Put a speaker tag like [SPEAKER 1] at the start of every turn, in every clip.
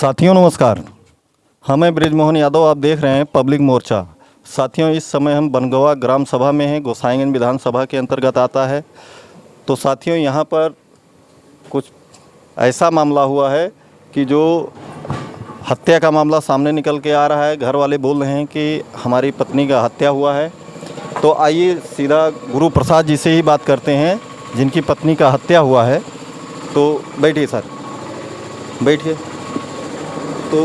[SPEAKER 1] साथियों नमस्कार। हम हैं ब्रिजमोहन यादव, आप देख रहे हैं पब्लिक मोर्चा। साथियों, इस समय हम बनगवा ग्राम सभा में हैं, गोसाईगंज विधानसभा के अंतर्गत आता है। तो साथियों, यहाँ पर कुछ ऐसा मामला हुआ है कि जो हत्या का मामला सामने निकल के आ रहा है। घर वाले बोल रहे हैं कि हमारी पत्नी का हत्या हुआ है। तो आइए सीधा गुरु प्रसाद जी से ही बात करते हैं, जिनकी पत्नी का हत्या हुआ है। तो बैठिए सर, बैठिए। तो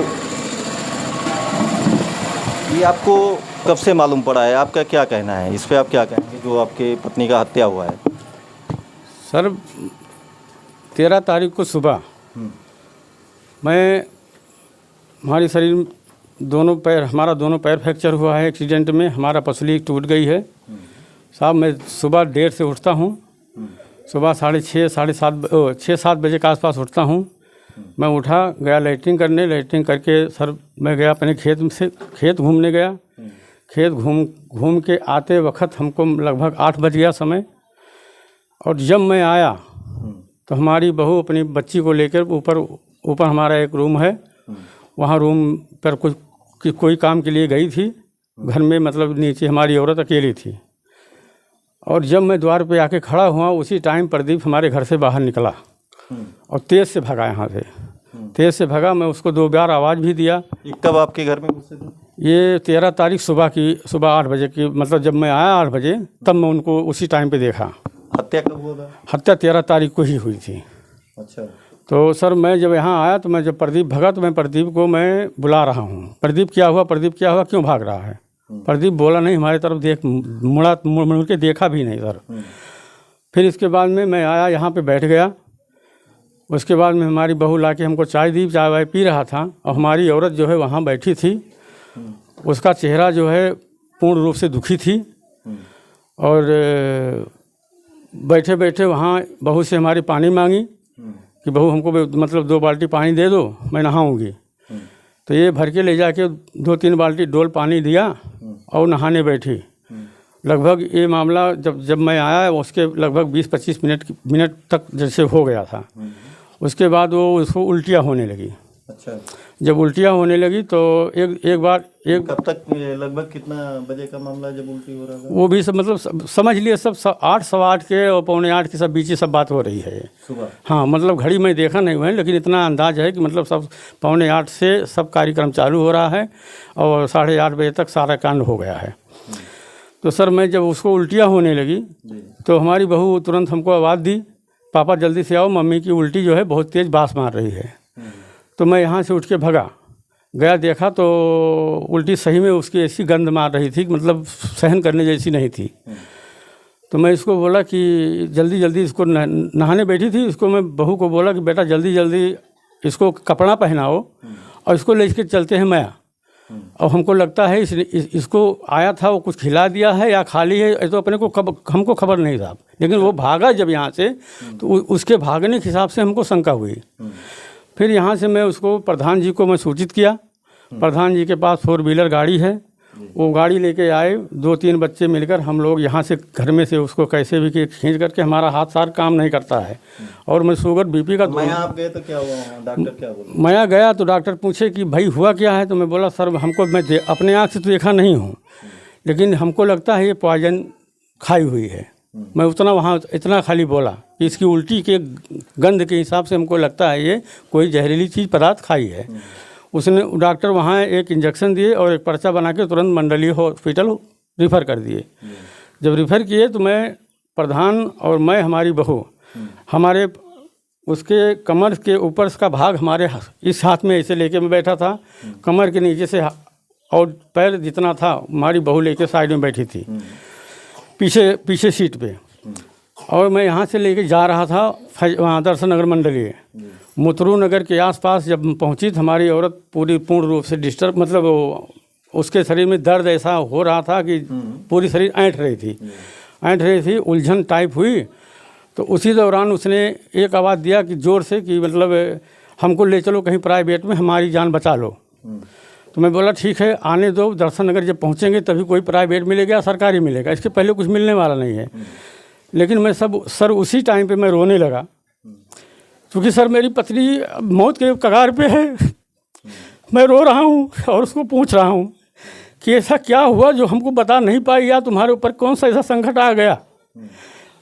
[SPEAKER 1] ये आपको कब से मालूम पड़ा है? आपका क्या कहना है इस पे? आप क्या कहेंगे जो आपके पत्नी का हत्या हुआ है?
[SPEAKER 2] सर 13 तारीख को सुबह मैं हमारी शरीर हमारा दोनों पैर फ्रैक्चर हुआ है एक्सीडेंट में। हमारा पसली टूट गई है साहब। मैं सुबह देर से उठता हूँ, सुबह 6-7 बजे के आसपास उठता हूँ। मैं उठा, गया लैट्रिन करने। लैट्रिन करके सर मैं गया अपने खेत घूमने गया। खेत घूम के आते वक्त हमको लगभग 8 बज गया समय। और जब मैं आया तो हमारी बहू अपनी बच्ची को लेकर ऊपर हमारा एक रूम है, वहाँ रूम पर कोई काम के लिए गई थी। घर में मतलब नीचे हमारी औरत अकेली थी। और जब मैं द्वार पे आके खड़ा हुआ, उसी टाइम प्रदीप हमारे घर से बाहर निकला और तेज़ से भगा। यहाँ से तेज़ से भगा। मैं उसको 2 बार आवाज़ भी दिया।
[SPEAKER 1] कब आपके घर में घुसे थे?
[SPEAKER 2] ये 13 तारीख सुबह 8 बजे की, मतलब जब मैं आया 8 बजे, तब मैं उनको उसी टाइम पे देखा।
[SPEAKER 1] हत्या कब हुआ था?
[SPEAKER 2] हत्या 13 तारीख को ही हुई थी।
[SPEAKER 1] अच्छा।
[SPEAKER 2] तो सर मैं जब यहाँ आया तो जब प्रदीप भगा तो मैं प्रदीप को मैं बुला रहा हूँ, प्रदीप क्या हुआ, प्रदीप क्या हुआ, क्यों भाग रहा है? प्रदीप बोला नहीं, हमारी तरफ मुड़ के देखा भी नहीं सर। फिर इसके बाद में मैं आया, यहाँ पे बैठ गया। उसके बाद में हमारी बहू लाके हमको चाय दी, चाय वाय पी रहा था। और हमारी औरत जो है वहाँ बैठी थी, उसका चेहरा जो है पूर्ण रूप से दुखी थी। और बैठे बैठे वहाँ बहू से हमारी पानी मांगी कि बहू हमको मतलब 2 बाल्टी पानी दे दो, मैं नहाऊंगी। तो ये भर के ले जाके 2-3 बाल्टी डोल पानी दिया और नहाने बैठी। लगभग ये मामला जब मैं आया उसके लगभग 20-25 मिनट तक जैसे हो गया था। उसके बाद उसको उल्टियाँ होने लगी। अच्छा। जब उल्टियाँ होने लगी तो एक बार
[SPEAKER 1] कब तक, लगभग कितना बजे का मामला जब उल्टी हो रहा था?
[SPEAKER 2] वो भी सब मतलब समझ लिए सब 8, सवा 8 के और पौने 8 के सब बीच ही सब बात हो रही है सुबह। हाँ, मतलब घड़ी में देखा नहीं हुआ है, लेकिन इतना अंदाज है कि मतलब सब पौने 8 से सब कार्यक्रम चालू हो रहा है और 8:30 बजे तक सारा कांड हो गया है। तो सर मैं जब उसको उल्टियाँ होने लगी तो हमारी बहू तुरंत हमको आवाज़ दी, पापा जल्दी से आओ, मम्मी की उल्टी जो है बहुत तेज़ बाँस मार रही है। तो मैं यहाँ से उठ के भगा गया, देखा तो उल्टी सही में उसकी ऐसी गंध मार रही थी, मतलब सहन करने जैसी नहीं थी। तो मैं इसको बोला कि जल्दी इसको नहाने बैठी थी, इसको मैं बहू को बोला कि बेटा जल्दी इसको कपड़ा पहनाओ और इसको ले के चलते हैं माया। और हमको लगता है इसको आया था, वो कुछ खिला दिया है या खाली है, ये तो अपने को हमको खबर नहीं था। लेकिन वो भागा जब यहाँ से, तो उसके भागने के हिसाब से हमको शंका हुई। फिर यहाँ से मैं उसको प्रधान जी को मैं सूचित किया। प्रधान जी के पास 4 व्हीलर गाड़ी है, वो गाड़ी लेके आए। 2-3 बच्चे मिलकर हम लोग यहाँ से घर में से उसको कैसे भी खींच करके, हमारा हाथ सार काम नहीं करता है और मैं शुगर बीपी का।
[SPEAKER 1] मैं आप गए तो क्या हुआ? डॉक्टर क्या बोला?
[SPEAKER 2] मैं गया तो डॉक्टर पूछे कि भाई हुआ क्या है? तो मैं बोला सर हमको, मैं अपने आँख से तो देखा नहीं हूँ, लेकिन हमको लगता है ये पॉइजन खाई हुई है। मैं वहाँ इतना खाली बोला कि इसकी उल्टी के गंध के हिसाब से हमको लगता है ये कोई जहरीली चीज़ पदार्थ खाई है। उसने डॉक्टर वहाँ एक इंजेक्शन दिए और एक पर्चा बना के तुरंत मंडलीय हॉस्पिटल रिफ़र कर दिए। जब रिफ़र किए तो मैं, प्रधान और मैं, हमारी बहू, हमारे उसके कमर के ऊपर का भाग हमारे इस हाथ में ऐसे लेके मैं बैठा था, कमर के नीचे से और पैर जितना था हमारी बहू लेके साइड में बैठी थी पीछे सीट पे। और मैं यहाँ से लेके जा रहा था वहाँ दर्शन नगर मंडलीय। मुतरू नगर के आसपास जब पहुँची तो हमारी औरत पूर्ण रूप से डिस्टर्ब, मतलब उसके शरीर में दर्द ऐसा हो रहा था कि पूरी शरीर ऐंठ रही थी, उलझन टाइप हुई। तो उसी दौरान उसने एक आवाज़ दिया कि ज़ोर से कि मतलब हमको ले चलो कहीं प्राइवेट में, हमारी जान बचा लो। तो मैं बोला ठीक है आने दो, दर्शन नगर जब पहुँचेंगे तभी कोई प्राइवेट मिलेगा, सरकारी मिलेगा, इसके पहले कुछ मिलने वाला नहीं है। लेकिन मैं सर उसी टाइम पे मैं रोने लगा, क्योंकि सर मेरी पत्नी मौत के कगार पे है। मैं रो रहा हूँ और उसको पूछ रहा हूँ कि ऐसा क्या हुआ जो हमको बता नहीं पाई, या तुम्हारे ऊपर कौन सा ऐसा संकट आ गया।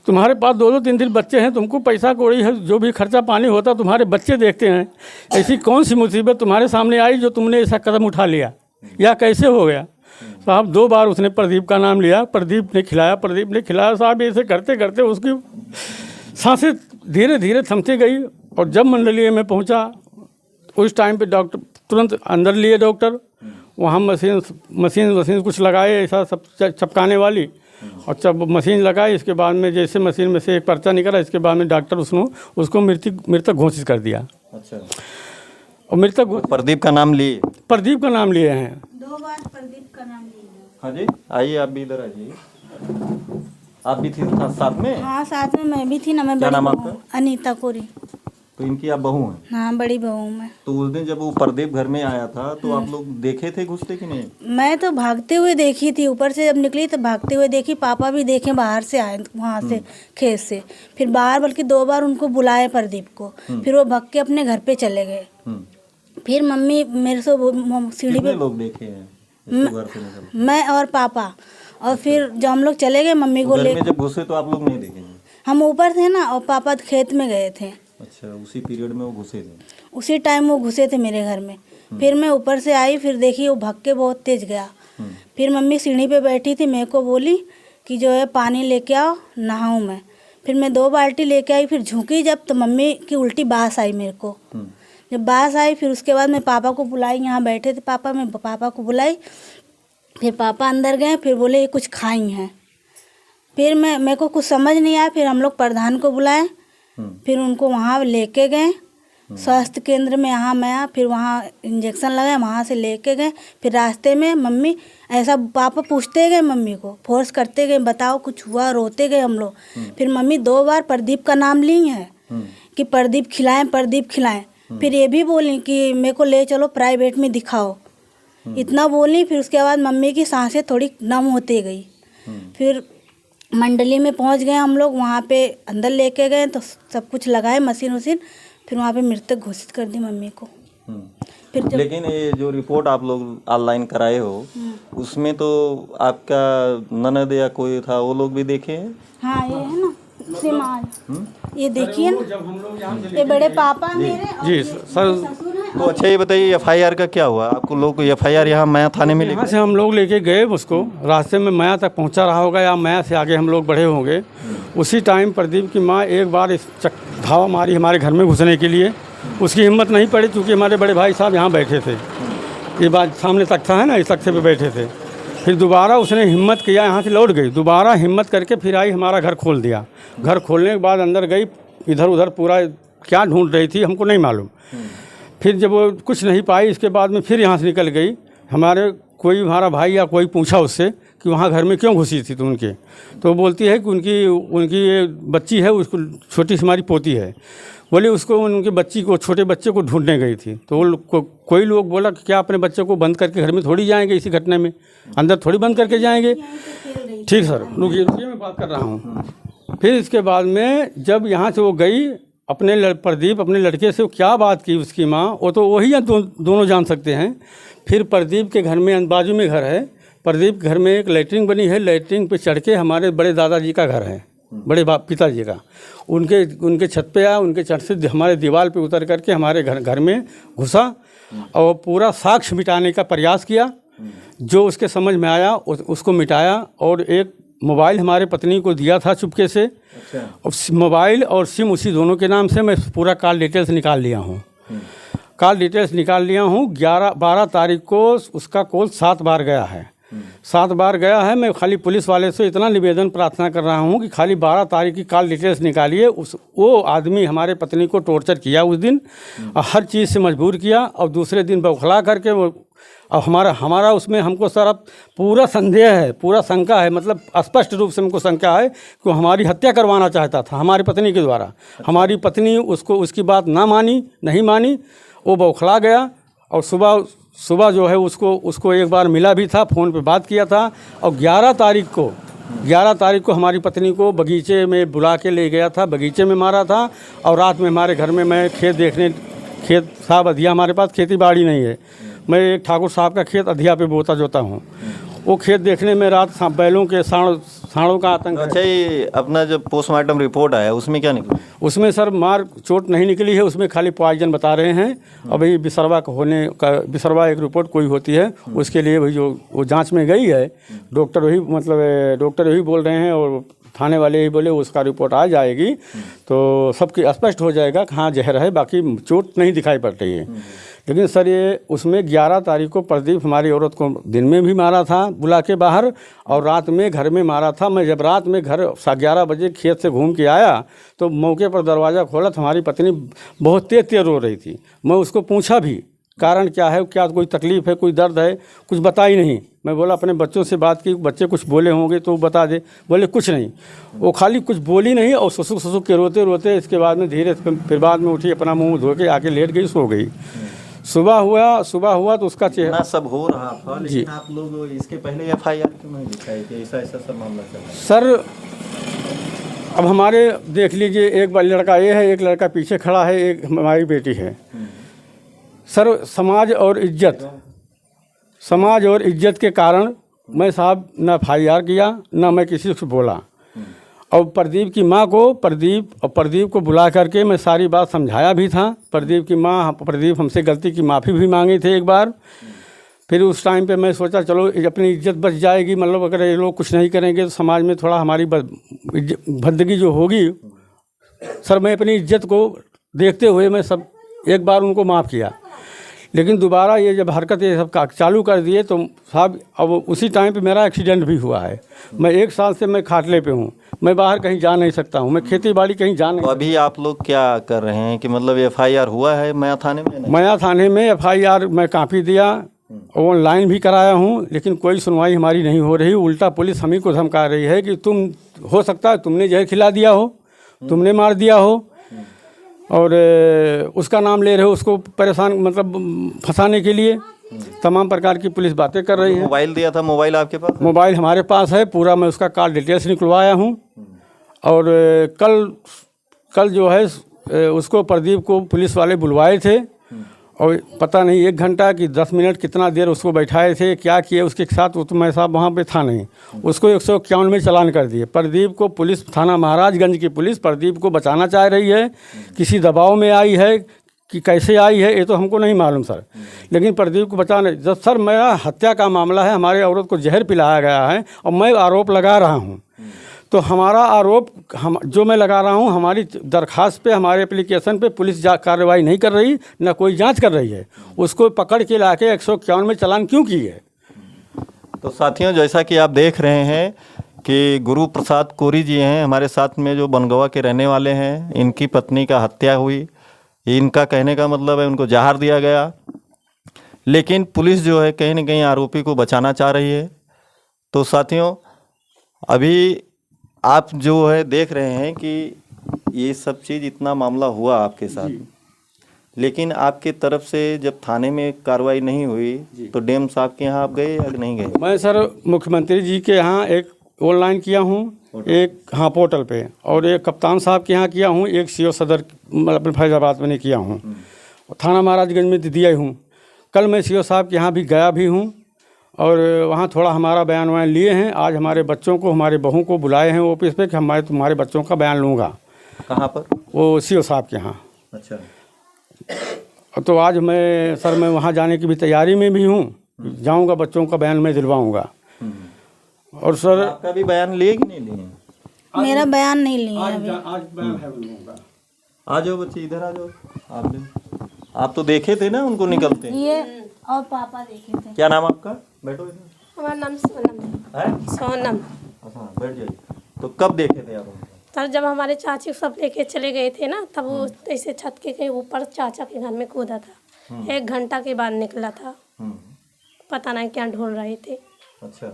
[SPEAKER 2] तुम्हारे पास 2-2 3-3 बच्चे हैं, तुमको पैसा कौड़ी है, जो भी खर्चा पानी होता तुम्हारे बच्चे देखते हैं। ऐसी कौन सी मुसीबत तुम्हारे सामने आई जो तुमने ऐसा कदम उठा लिया, या कैसे हो गया। साहब 2 बार उसने प्रदीप का नाम लिया, प्रदीप ने खिलाया। साहब ऐसे करते करते उसकी सांसें धीरे धीरे थमती गई। और जब मंडलीय में पहुंचा उस टाइम पे डॉक्टर तुरंत अंदर लिए डॉक्टर, वहाँ मशीन कुछ लगाए ऐसा सब चपकाने वाली, और जब मशीन लगाई इसके बाद में जैसे मशीन में से एक पर्चा निकला, इसके बाद में डॉक्टर उसको मृतक घोषित कर दिया।
[SPEAKER 1] अच्छा।
[SPEAKER 2] और मृतक
[SPEAKER 1] प्रदीप का नाम लिए?
[SPEAKER 2] प्रदीप का नाम लिए हैं।
[SPEAKER 3] 2 बार प्रदीप का नाम लिए।
[SPEAKER 1] हाँ जी, आइए आप भी इधर आइए। आप भी थी साथ में?
[SPEAKER 3] हाँ साथ में मैं भी थी ना। मैं
[SPEAKER 1] क्या
[SPEAKER 3] बड़ी
[SPEAKER 1] नाम
[SPEAKER 3] बहू,
[SPEAKER 1] आपका?
[SPEAKER 3] अनीता कोरी।
[SPEAKER 1] तो इनकी आप बहू हैं?
[SPEAKER 3] हाँ बड़ी बहू मैं।
[SPEAKER 1] तो उस दिन जब वो प्रदीप घर में आया था तो आप लोग देखे थे घुसते कि नहीं?
[SPEAKER 3] मैं तो भागते हुए देखी थी, ऊपर से जब निकली तो भागते हुए देखी। पापा भी देखे बाहर से आए वहाँ से खेत से, फिर बाहर बल्कि 2 बार उनको बुलाए प्रदीप को, फिर वो भाग के अपने घर पे चले गए। फिर मम्मी मेरे से सीढ़ी
[SPEAKER 1] कितने
[SPEAKER 3] पे,
[SPEAKER 1] लोग देखे हैं इसको घर से निकल?
[SPEAKER 3] मैं और पापा। और फिर जब हम लोग चले गए मम्मी को
[SPEAKER 1] घर
[SPEAKER 3] ले,
[SPEAKER 1] में जब घुसे तो आप लोग नहीं देखे हैं?
[SPEAKER 3] हम ऊपर थे ना और पापा खेत में गए थे।
[SPEAKER 1] अच्छा, उसी पीरियड में वो घुसे थे?
[SPEAKER 3] उसी टाइम वो घुसे थे मेरे घर में। फिर मैं ऊपर से आई, फिर देखी वो भाग के बहुत तेज गया। फिर मम्मी सीढ़ी पे बैठी थी, मेरे को बोली कि जो है पानी लेके आओ नहाऊं मैं। फिर मैं 2 बाल्टी लेके आई, फिर झुकी जब तो मम्मी की उल्टी बास आई मेरे को। जब बास आई फिर उसके बाद मैं पापा को बुलाई, यहाँ बैठे थे पापा, मैं पापा को बुलाई। फिर पापा अंदर गए, फिर बोले ये कुछ खाई हैं। फिर मेरे को कुछ समझ नहीं आया। फिर हम लोग प्रधान को बुलाए, फिर उनको वहाँ लेके गए स्वास्थ्य केंद्र में। यहाँ मैं फिर वहाँ इंजेक्शन लगाए, वहाँ से लेके गए। फिर रास्ते में मम्मी ऐसा पापा पूछते गए, मम्मी को फोर्स करते गए, बताओ कुछ हुआ, रोते गए हम लोग। फिर मम्मी 2 बार प्रदीप का नाम ली है कि प्रदीप खिलाएं, प्रदीप खिलाएं। फिर ये भी बोली कि मेरे को ले चलो प्राइवेट में दिखाओ, इतना बोली। फिर उसके बाद मम्मी की सांसें थोड़ी नम होती गई। फिर मंडली में पहुंच गए हम लोग, वहाँ पे अंदर लेके गए तो सब कुछ लगाए मशीन वशीन, फिर वहाँ पे मृतक घोषित कर दी मम्मी को। फिर जब
[SPEAKER 1] लेकिन ये जो रिपोर्ट आप लोग ऑनलाइन कराए हो उसमें तो आपका ननद या कोई था, वो लोग भी देखे हैं?
[SPEAKER 3] हाँ ये है ना श्रीमान, ये देखिए ना, ये बड़े पापा मेरे और
[SPEAKER 2] जी
[SPEAKER 3] ये
[SPEAKER 2] सर।
[SPEAKER 3] ससुर हैं।
[SPEAKER 1] तो अच्छा ये बताइए FIR का क्या हुआ? आपको लोग FIR यहाँ मया थाने में
[SPEAKER 2] यहाँ से हम लोग लेके गए उसको, रास्ते में मया तक पहुँचा रहा होगा या मया से आगे हम लोग बढ़े होंगे। उसी टाइम प्रदीप की माँ एक बार इस धावा मारी हमारे घर में घुसने के लिए। उसकी हिम्मत नहीं पड़ी क्योंकि हमारे बड़े भाई साहब यहाँ बैठे थे, ये बात सामने तख्ता है ना, इस तख्ते पे बैठे थे। फिर दोबारा उसने हिम्मत किया, यहाँ से लौट गई, दोबारा हिम्मत करके फिर आई, हमारा घर खोल दिया। घर खोलने के बाद अंदर गई, इधर उधर पूरा क्या ढूंढ रही थी हमको नहीं मालूम। फिर जब वो कुछ नहीं पाई इसके बाद में फिर यहाँ से निकल गई। हमारा भाई या कोई पूछा उससे कि वहाँ घर में क्यों घुसी थी तो उनके, तो वो बोलती है कि उनकी ये बच्ची है, उसको छोटी सी हमारी पोती है, बोले उसको उनके बच्ची को, छोटे बच्चे को ढूंढने गई थी। तो कोई लोग बोला कि क्या अपने बच्चे को बंद करके घर में थोड़ी जाएंगे, इसी घटना में अंदर थोड़ी बंद करके जाएंगे। ठीक सर, रुकिए मैं बात कर रहा हूँ। फिर इसके बाद में जब यहाँ से वो गई प्रदीप अपने लड़के से क्या बात की उसकी माँ, वो तो वही दोनों जान सकते हैं। फिर प्रदीप के घर में बाजू में घर है, प्रदीप घर में एक लैट्रिन बनी है, लैट्रिन पे चढ़ के हमारे बड़े दादाजी का घर है, बड़े पिताजी का, उनके छत पे आया, उनके छत से हमारे दीवार पे उतर करके हमारे घर में घुसा और पूरा साक्ष्य मिटाने का प्रयास किया। जो उसके समझ में आया उसको मिटाया। और एक मोबाइल हमारे पत्नी को दिया था चुपके से। और मोबाइल और सिम उसी दोनों के नाम से मैं पूरा कॉल डिटेल्स निकाल लिया हूँ। 12 तारीख को उसका कॉल 7 बार गया है, 7 बार गया है। मैं खाली पुलिस वाले से इतना निवेदन प्रार्थना कर रहा हूँ कि खाली 12 तारीख की कॉल डिटेल्स निकालिए। वो आदमी हमारे पत्नी को टॉर्चर किया उस दिन, हर चीज़ से मजबूर किया। और दूसरे दिन बौखला करके वो अब हमारा उसमें हमको सर अब पूरा संदेह है, पूरा शंका है, मतलब स्पष्ट रूप से हमको शंका है कि हमारी हत्या करवाना चाहता था हमारी पत्नी के द्वारा। हमारी पत्नी उसकी बात नहीं मानी, वो बौखला गया। और सुबह जो है उसको एक बार मिला भी था, फ़ोन पे बात किया था। और 11 तारीख को हमारी पत्नी को बगीचे में बुला के ले गया था, बगीचे में मारा था। और रात में हमारे घर में मैं खेत साहब अधिया, हमारे पास खेती बाड़ी नहीं है, मैं एक ठाकुर साहब का खेत अधिया पे बोता जोता हूँ। वो खेत देखने में रात बैलों के साँड़ों का आतंक है।
[SPEAKER 1] अच्छा, ये अपना जब पोस्टमार्टम रिपोर्ट आया उसमें क्या निकला?
[SPEAKER 2] उसमें सर मार चोट नहीं निकली है, उसमें खाली पॉइजन बता रहे हैं। अभी बिसरवा का होने का, बिसरवा एक रिपोर्ट कोई होती है उसके लिए भाई जो वो जांच में गई है, डॉक्टर वही मतलब डॉक्टर वही बोल रहे हैं और थाने वाले ही बोले उसका रिपोर्ट आ जाएगी तो सबकी स्पष्ट हो जाएगा कि हाँ जहर है, बाकी चोट नहीं दिखाई पड़ रही है। लेकिन सर ये उसमें 11 तारीख को प्रदीप हमारी औरत को दिन में भी मारा था बुला के बाहर, और रात में घर में मारा था। मैं जब रात में घर 11 बजे खेत से घूम के आया तो मौके पर दरवाज़ा खोला तो हमारी पत्नी बहुत तेज रो रही थी। मैं उसको पूछा भी कारण क्या है, क्या कोई तकलीफ़ है, कोई दर्द है, कुछ बता ही नहीं। मैं बोला अपने बच्चों से बात की, बच्चे कुछ बोले होंगे तो बता दे, बोले कुछ नहीं। वो खाली कुछ बोली नहीं और सुसुक सुसुक के रोते रोते इसके बाद में धीरे फिर बाद में उठी, अपना मुंह धो के आके लेट गई, सो गई। सुबह हुआ तो उसका चेहरा
[SPEAKER 1] सब हो रहा था, लेकिन आप लोग इसके पहले FIR क्यों नहीं दिखाए कि ऐसा ऐसा सब मामला चल रहा है?
[SPEAKER 2] सर अब हमारे देख लीजिए, एक लड़का ये है, एक लड़का पीछे खड़ा है, एक हमारी बेटी है। सर समाज और इज्जत के कारण मैं साहब न FIR किया, न मैं किसी से बोला। और प्रदीप की माँ को प्रदीप को बुला करके मैं सारी बात समझाया भी था। प्रदीप हमसे गलती की माफ़ी भी मांगी थी एक बार। फिर उस टाइम पे मैं सोचा चलो अपनी इज्जत बच जाएगी, मतलब अगर ये लोग कुछ नहीं करेंगे तो समाज में थोड़ा हमारी भद्दगी जो होगी। सर मैं अपनी इज्जत को देखते हुए मैं सब एक बार उनको माफ़ किया, लेकिन दोबारा ये जब हरकत ये सब चालू कर दिए तो साहब अब उसी टाइम पे मेरा एक्सीडेंट भी हुआ है। मैं 1 साल से मैं खाटले पे हूँ, मैं बाहर कहीं जा नहीं सकता हूँ, मैं खेती बाड़ी कहीं जा नहीं।
[SPEAKER 1] तो अभी आप लोग क्या कर रहे हैं कि मतलब FIR हुआ है मया थाने में?
[SPEAKER 2] मया थाने में FIR मैं कापी दिया, ऑनलाइन भी कराया हूँ, लेकिन कोई सुनवाई हमारी नहीं हो रही। उल्टा पुलिस हम ही को धमका रही है कि तुम हो सकता है तुमने जहर खिला दिया हो, तुमने मार दिया हो, और उसका नाम ले रहे हो, उसको परेशान मतलब फंसाने के लिए तमाम प्रकार की पुलिस बातें कर रही है।
[SPEAKER 1] मोबाइल दिया था, मोबाइल आपके पास?
[SPEAKER 2] मोबाइल हमारे पास है पूरा, मैं उसका कॉल डिटेल्स निकलवाया हूँ। और कल जो है उसको प्रदीप को पुलिस वाले बुलवाए थे और पता नहीं 1 घंटा कि 10 मिनट कितना देर उसको बैठाए थे, क्या किए उसके साथ, वो तो मैं साहब वहाँ पे था नहीं। उसको 151 में चालान कर दिए। प्रदीप को पुलिस थाना महाराजगंज की पुलिस प्रदीप को बचाना चाह रही है, किसी दबाव में आई है कि कैसे आई है ये तो हमको नहीं मालूम सर, लेकिन प्रदीप को बचाने जब सर मेरा हत्या का मामला है, हमारे औरत को जहर पिलाया गया है और मैं आरोप लगा रहा हूँ, तो हमारा आरोप जो मैं लगा रहा हूँ, हमारी दरख्वास्त पे, हमारे एप्लीकेशन पे पुलिस कार्रवाई नहीं कर रही, ना कोई जांच कर रही है। उसको पकड़ के लाके 151 में चालान क्यों की है?
[SPEAKER 1] तो साथियों, जैसा कि आप देख रहे हैं कि गुरु प्रसाद कोरी जी हैं हमारे साथ में, जो बनगवा के रहने वाले हैं। इनकी पत्नी का हत्या हुई, इनका कहने का मतलब है उनको जहर दिया गया, लेकिन पुलिस जो है कहीं न कहीं आरोपी को बचाना चाह रही है। तो साथियों, अभी आप जो है देख रहे हैं कि ये सब चीज़ इतना मामला हुआ आपके साथ, लेकिन आपके तरफ से जब थाने में कार्रवाई नहीं हुई तो डीएम साहब के यहाँ आप गए या नहीं गए?
[SPEAKER 2] मैं सर मुख्यमंत्री जी के यहाँ एक ऑनलाइन किया हूँ, एक हाँ पोर्टल पे, और एक कप्तान साहब के यहाँ किया हूँ, एक CO सदर मतलब फैजाबाद में किया हूँ, थाना महाराजगंज में दिया हूँ। कल मैं CO साहब के यहाँ भी गया भी हूँ और वहाँ थोड़ा हमारा बयान वयान लिए हैं। आज हमारे बच्चों को, हमारे बहू को बुलाए हैं ऑफिस पे कि तुम्हारे बच्चों का बयान लूँगा।
[SPEAKER 1] कहाँ पर? वो
[SPEAKER 2] CO साहब के यहाँ।
[SPEAKER 1] अच्छा।
[SPEAKER 2] तो आज मैं वहाँ जाने की भी तैयारी में भी हूँ, जाऊँगा, बच्चों का बयान मैं दिलवाऊँगा। और सर
[SPEAKER 1] आपका भी बयान लिए कि नहीं लिए?
[SPEAKER 3] मेरा बयान नहीं लिया अभी।
[SPEAKER 2] आज बयान है लूँगा।
[SPEAKER 1] आ जाओ बच्चे, इधर आ जाओ। आप तो देखे थे ना उनको निकलते?
[SPEAKER 3] ये और पापा देखे थे।
[SPEAKER 1] क्या नाम आपका? बैठो इधर।
[SPEAKER 4] हमारा नाम सोनम है। सोनम।
[SPEAKER 1] अच्छा, बैठ जाइए। तो कब देखे थे आप उनको?
[SPEAKER 4] तब जब हमारे चाची सब लेके चले गए थे ना, तब वो ऐसे छत के कहीं ऊपर चाचा के घर में कूदा था। 1 घंटा के बाद निकला था, पता नहीं क्या ढूंढ रहे थे।
[SPEAKER 1] अच्छा,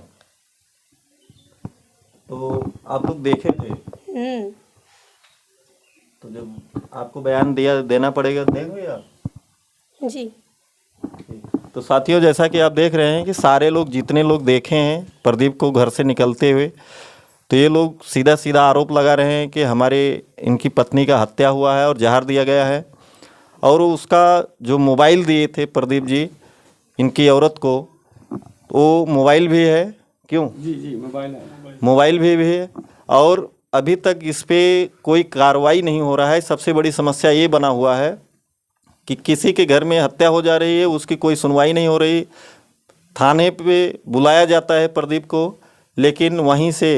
[SPEAKER 1] तो आप लोग देखे थे? तो जब आपको बयान देना पड़ेगा, देंगे आप?
[SPEAKER 4] जी।
[SPEAKER 1] तो साथियों, जैसा कि आप देख रहे हैं कि सारे लोग, जितने लोग देखे हैं प्रदीप को घर से निकलते हुए, तो ये लोग सीधा सीधा आरोप लगा रहे हैं कि इनकी पत्नी का हत्या हुआ है और जहर दिया गया है। और उसका जो मोबाइल दिए थे प्रदीप जी, इनकी औरत को, वो मोबाइल भी है, क्यों?
[SPEAKER 2] जी मोबाइल है।
[SPEAKER 1] मोबाइल भी है, और अभी तक इस पे कोई कार्रवाई नहीं हो रहा है। सबसे बड़ी समस्या ये बना हुआ है कि किसी के घर में हत्या हो जा रही है, उसकी कोई सुनवाई नहीं हो रही। थाने पे बुलाया जाता है प्रदीप को, लेकिन वहीं से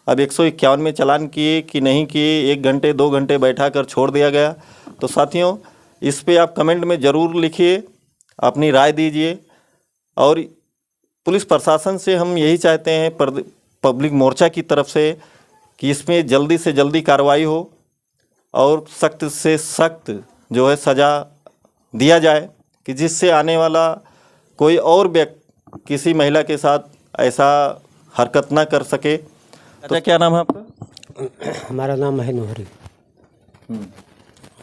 [SPEAKER 1] अब 151 में चालान किए कि नहीं किए, 1 घंटे 2 घंटे बैठा कर छोड़ दिया गया। तो साथियों, इस पे आप कमेंट में ज़रूर लिखिए, अपनी राय दीजिए। और पुलिस प्रशासन से हम यही चाहते हैं, पब्लिक मोर्चा की तरफ से, कि इसमें जल्दी से जल्दी कार्रवाई हो और सख्त से सख्त जो है सज़ा दिया जाए, कि जिससे आने वाला कोई और व्यक्ति किसी महिला के साथ ऐसा हरकत ना कर सके। अच्छा, क्या नाम है आपका?
[SPEAKER 5] हमारा नाम है नूहरी।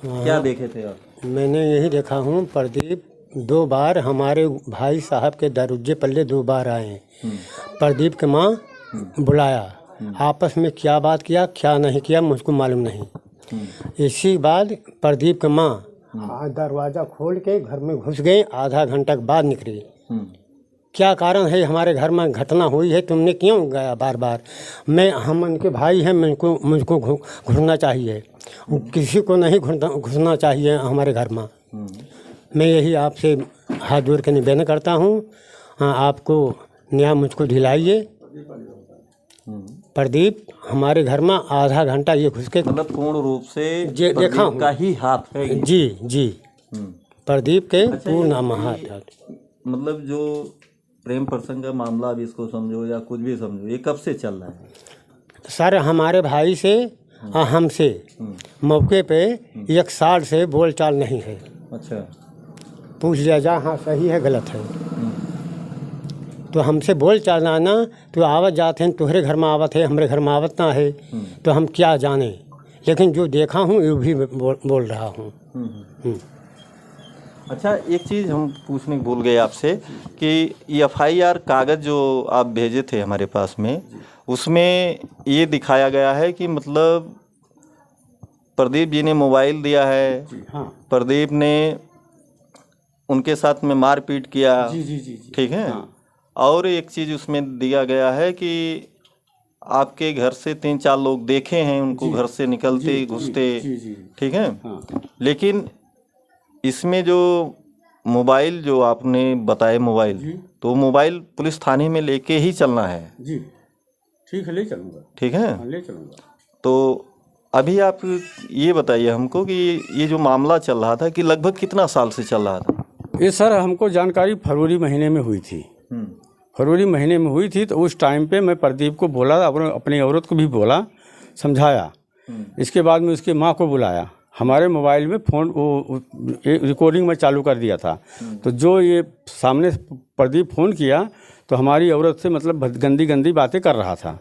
[SPEAKER 1] क्या देखे थे आप?
[SPEAKER 5] मैंने यही देखा हूँ, प्रदीप 2 बार हमारे भाई साहब के दरुज्जे पल्ले 2 बार आए हैं। प्रदीप के माँ बुलाया, आपस में क्या बात किया क्या नहीं किया मुझको मालूम नहीं। इसी बाद प्रदीप के माँ दरवाज़ा खोल के घर में घुस गए, आधा घंटा के बाद निकली। क्या कारण है, हमारे घर में घटना हुई है, तुमने क्यों गया बार बार? हम उनके भाई हैं, मुझको घुसना चाहिए, किसी को नहीं घुसना चाहिए हमारे घर में। मैं यही आपसे हाथ जोड़ के निवेदन करता हूँ, आपको न्याय मुझको दिलाइए। प्रदीप हमारे घर में आधा घंटा ये घुस के,
[SPEAKER 1] मतलब पूर्ण रूप से
[SPEAKER 5] देखा हूँ
[SPEAKER 1] का ही हाथ है ये?
[SPEAKER 5] जी प्रदीप के पूर्ण हाथ।
[SPEAKER 1] मतलब जो प्रेम प्रसंग का मामला, अब इसको समझो या कुछ भी समझो, ये कब से चल रहा है?
[SPEAKER 5] सर हमारे भाई से हमसे मौके पे 1 साल से बोलचाल नहीं है।
[SPEAKER 1] अच्छा,
[SPEAKER 5] पूछ लिया जा, हाँ सही है गलत है, तो हमसे बोल चाल ना, तो आवत जाते हैं, तुम्हारे घर में आवत है, हमारे घर में आवत ना है, तो हम क्या जाने। लेकिन जो देखा हूँ ये भी बोल रहा हूँ।
[SPEAKER 1] अच्छा, एक चीज़ हम पूछने भूल गए आपसे कि FIR कागज़ जो आप भेजे थे हमारे पास में, उसमें ये दिखाया गया है कि मतलब प्रदीप जी ने मोबाइल दिया है, प्रदीप ने उनके साथ में मारपीट किया, ठीक है। और एक चीज़ उसमें दिया गया है कि आपके घर से 3-4 लोग देखे हैं उनको घर से निकलते घुसते, ठीक है। लेकिन इसमें जो मोबाइल जो आपने बताया मोबाइल, तो मोबाइल पुलिस थाने में लेके ही चलना है?
[SPEAKER 2] जी ठीक है, ले चलूँगा।
[SPEAKER 1] ठीक है,
[SPEAKER 2] ले चलूँगा।
[SPEAKER 1] तो अभी आप ये बताइए हमको कि ये जो मामला चल रहा था कि लगभग कितना साल से चल रहा था?
[SPEAKER 2] ये सर हमको जानकारी फरवरी महीने में हुई थी। फरवरी महीने में हुई थी, तो उस टाइम पे मैं प्रदीप को बोला, अपनी औरत को भी बोला, समझाया। इसके बाद में उसकी माँ को बुलाया, हमारे मोबाइल में फ़ोन वो रिकॉर्डिंग में चालू कर दिया था। तो जो ये सामने प्रदीप फ़ोन किया तो हमारी औरत से मतलब गंदी गंदी बातें कर रहा था।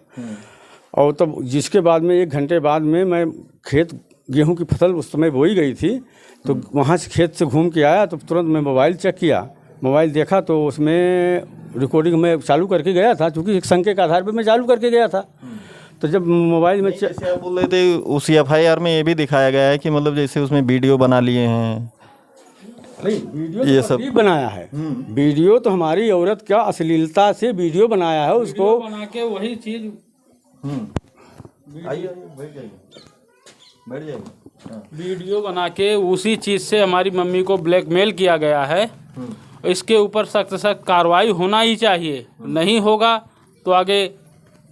[SPEAKER 2] और तब जिसके बाद में 1 घंटे बाद में मैं खेत, गेहूं की फसल उस समय बोई गई थी, तो वहाँ से खेत से घूम के आया, तो तुरंत मैं मोबाइल चेक किया, मोबाइल देखा तो उसमें रिकॉर्डिंग में चालू करके गया था, क्योंकि एक शंके के आधार पर मैं चालू करके गया था। तो जब मोबाइल में
[SPEAKER 1] जैसे आप बोल रहे थे उस FIR में ये भी दिखाया गया है कि मतलब जैसे उसमें वीडियो बना लिए हैं।
[SPEAKER 2] नहीं, वीडियो
[SPEAKER 1] ये
[SPEAKER 2] तो
[SPEAKER 1] सब
[SPEAKER 2] प्रदीप बनाया है। वीडियो तो हमारी औरत क्या अश्लीलता से वीडियो बनाया है, उसको
[SPEAKER 6] बना के वही चीज वीडियो बना के उसी चीज से हमारी मम्मी को ब्लैकमेल किया गया है। इसके ऊपर सख्त सख्त कार्रवाई होना ही चाहिए। नहीं होगा तो आगे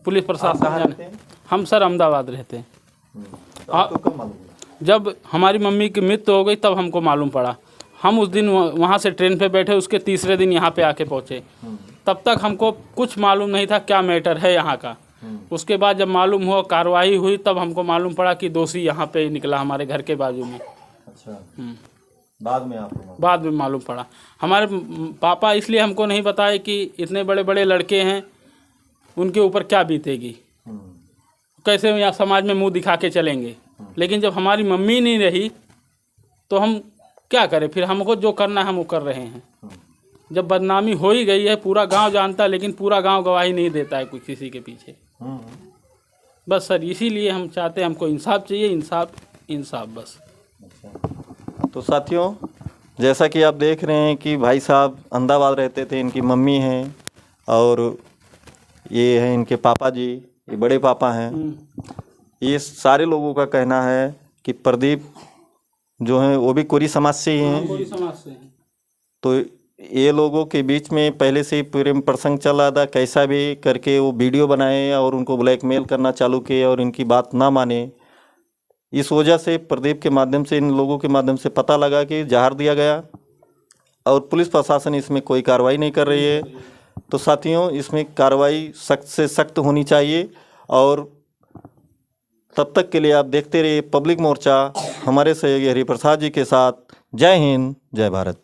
[SPEAKER 6] पुलिस प्रशासन, हम सर अहमदाबाद रहते हैं। जब हमारी मम्मी की मृत्यु हो गई तब हमको मालूम पड़ा। हम उस दिन वहाँ से ट्रेन पे बैठे, उसके तीसरे दिन यहाँ पे आके पहुँचे। तब तक हमको कुछ मालूम नहीं था क्या मैटर है यहाँ का। उसके बाद जब मालूम हुआ, कार्रवाई हुई, तब हमको मालूम पड़ा कि दोषी यहाँ पे निकला हमारे घर के बाजू में।
[SPEAKER 1] अच्छा, बाद में आपको?
[SPEAKER 6] बाद में मालूम पड़ा। हमारे पापा इसलिए हमको नहीं बताए कि इतने बड़े बड़े लड़के हैं, उनके ऊपर क्या बीतेगी, कैसे यहाँ समाज में मुंह दिखा के चलेंगे। लेकिन जब हमारी मम्मी नहीं रही तो हम क्या करें, फिर हमको जो करना है हम वो कर रहे हैं। जब बदनामी हो ही गई है, पूरा गांव जानता है, लेकिन पूरा गांव गवाही नहीं देता है कोई किसी के पीछे। बस सर इसीलिए हम चाहते हैं, हमको इंसाफ चाहिए, इंसाफ इंसाफ बस।
[SPEAKER 1] तो साथियों, जैसा कि आप देख रहे हैं कि भाई साहब अहमदाबाद रहते थे, इनकी मम्मी हैं और ये हैं इनके पापा जी, ये बड़े पापा हैं। ये सारे लोगों का कहना है कि प्रदीप जो हैं वो भी कोरी समाज से ही हैं।
[SPEAKER 6] कोई समाज से हैं।
[SPEAKER 1] तो ये लोगों के बीच में पहले से ही प्रेम प्रसंग चल रहा था, कैसा भी करके वो वीडियो बनाए और उनको ब्लैकमेल करना चालू किए और इनकी बात ना माने। इस वजह से प्रदीप के माध्यम से, इन लोगों के माध्यम से पता लगा कि जहर दिया गया और पुलिस प्रशासन इसमें कोई कार्रवाई नहीं कर रही है। तो साथियों, इसमें कार्रवाई सख्त से सख्त होनी चाहिए और तब तक के लिए आप देखते रहिए पब्लिक मोर्चा हमारे सहयोगी हरिप्रसाद जी के साथ। जय हिंद, जय भारत।